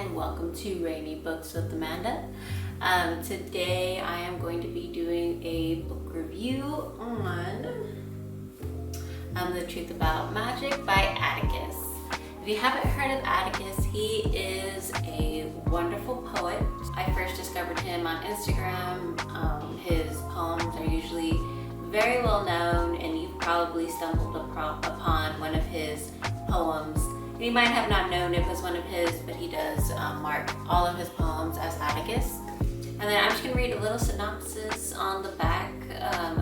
and welcome to Rainy Books with Amanda. Today I am going to be doing a book review on The Truth About Magic by Atticus. If you haven't heard of Atticus, he is a wonderful poet. I first discovered him on Instagram. His poems are usually very well known, and you've probably stumbled upon one of his poems. You might have not known it was one of his, but he does mark all of his poems as Atticus. And then I'm just going to read a little synopsis on the back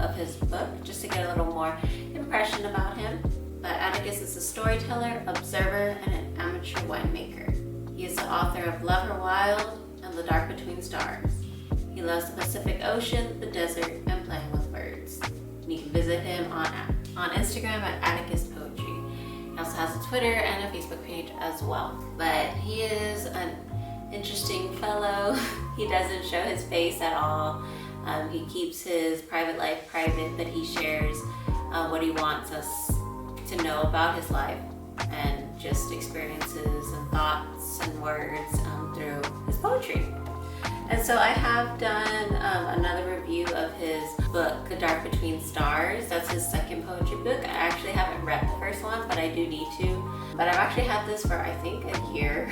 of his book, just to get a little more impression about him. But Atticus is a storyteller, observer, and an amateur winemaker. He is the author of Love Her Wild and The Dark Between Stars. He loves the Pacific Ocean, the desert, and playing with birds. And you can visit him on Instagram at Atticus Poetry. He also has a Twitter and a Facebook page as well. But he is an interesting fellow. He doesn't show his face at all. He keeps his private life private, but he shares what he wants us to know about his life and just experiences and thoughts and words through his poetry. And so I have done another review of his book, The Dark Between Stars. That's his second poetry book. I actually haven't read the first one, but I do need to. But I've actually had this for I think a year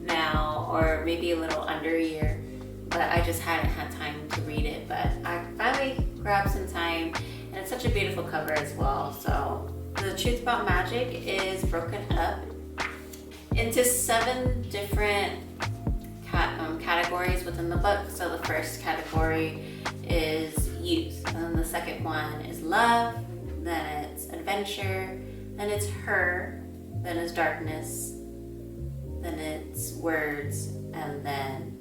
now, or maybe a little under a year. But I just hadn't had time to read it. But I finally grabbed some time, and it's such a beautiful cover as well. So The Truth About Magic is broken up into 7 different categories within the book. So the first category is youth, and then the second one is love, then it's adventure, then it's her, then it's darkness, then it's words, and then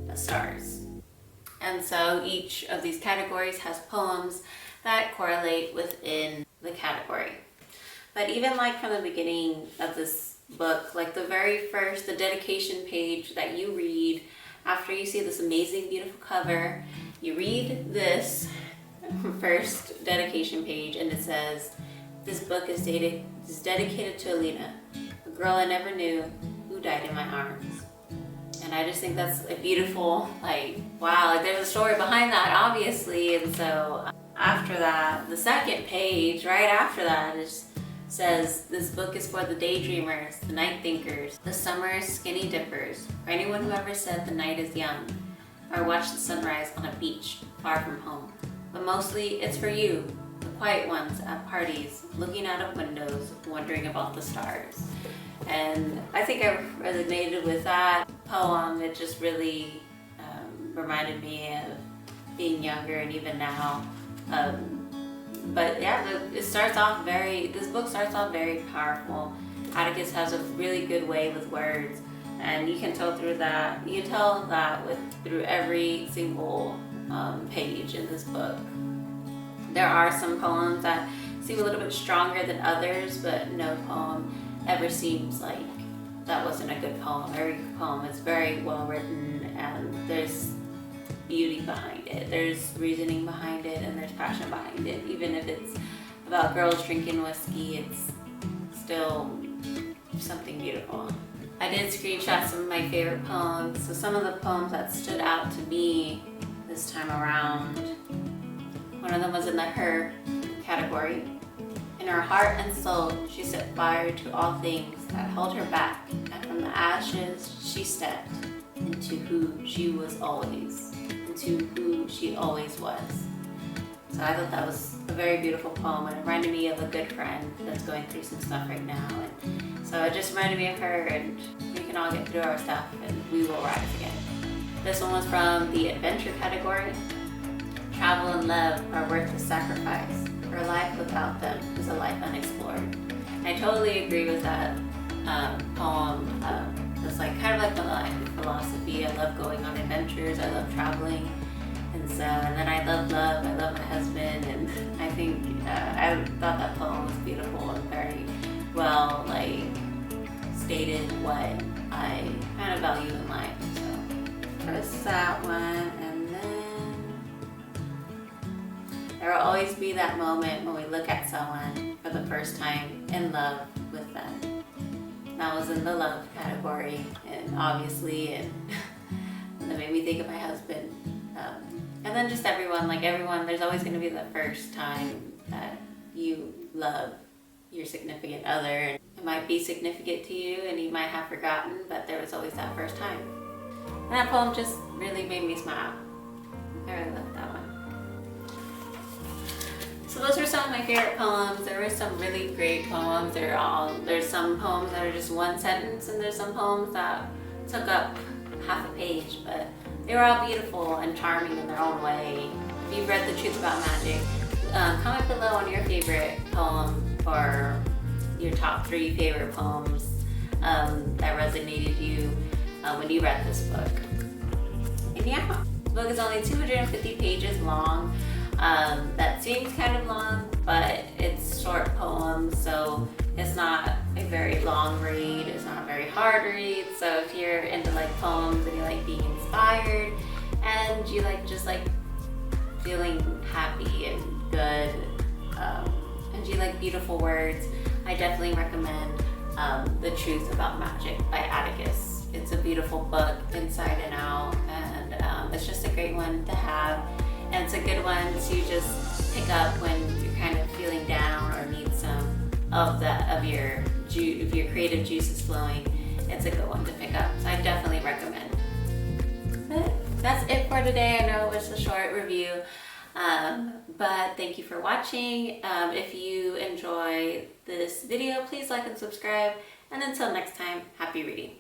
the stars. And so each of these categories has poems that correlate within the category. But even like from the beginning of this book, like the very first, the dedication page that you read after you see this amazing, beautiful cover, you read this first dedication page, and it says, "This book is dedicated to Alina, a girl I never knew who died in my arms." And I just think that's a beautiful, wow, there's a story behind that, obviously. And so after that, the second page, right after that, is says, "This book is for the daydreamers, the night thinkers, the summer skinny dippers, for anyone who ever said the night is young, or watched the sunrise on a beach far from home. But mostly it's for you, the quiet ones at parties, looking out of windows, wondering about the stars." And I think I resonated with that poem. It just really reminded me of being younger, and even now. But yeah, this book starts off very powerful. Atticus has a really good way with words, and you can tell that through every single page in this book. There are some poems that seem a little bit stronger than others, but no poem ever seems like that wasn't a good poem. Every poem is very well written, and there's beauty behind it, there's reasoning behind it, and there's passion behind it. Even if it's about girls drinking whiskey, it's still something beautiful. I did screenshot some of my favorite poems. So some of the poems that stood out to me this time around, one of them was in the her category. "In her heart and soul, she set fire to all things that held her back, and from the ashes she stepped into who she always was." So I thought that was a very beautiful poem, and it reminded me of a good friend that's going through some stuff right now. And so it just reminded me of her, and we can all get through our stuff, and we will rise again. This one was from the adventure category. "Travel and love are worth the sacrifice, for a life without them is a life unexplored." And I totally agree with that poem. It's kind of like my life philosophy. I love going on adventures. I love traveling. And then I love love. I love my husband. And I think I thought that poem was beautiful and very well stated what I kind of value in life. So first that one, and then there will always be that moment when we look at someone for the first time in love with them. That was in the love category, and obviously, and that made me think of my husband. And then just everyone, there's always going to be the first time that you love your significant other. And it might be significant to you and you might have forgotten, but there was always that first time. And that poem just really made me smile. I really loved that one. So those are some of my favorite poems. There were some really great poems. There's some poems that are just one sentence, and there's some poems that took up half a page, but they were all beautiful and charming in their own way. If you've read The Truth About Magic, comment below on your favorite poem or your top 3 favorite poems that resonated you when you read this book. And yeah, the book is only 250 pages long. That seems kind of long, but it's short poems, so it's not a very long read. It's not a very hard read. So if you're into poems and you like being inspired and you just feeling happy and good, and you like beautiful words, I definitely recommend The Truth About Magic by Atticus. It's a beautiful book inside and out, and it's just a great one to have. And it's a good one to just pick up when you're kind of feeling down or need some of your creative juices flowing. It's a good one to pick up, so I definitely recommend. But that's it for today. I know it was a short review, but thank you for watching. If you enjoy this video, please like and subscribe. And until next time, happy reading.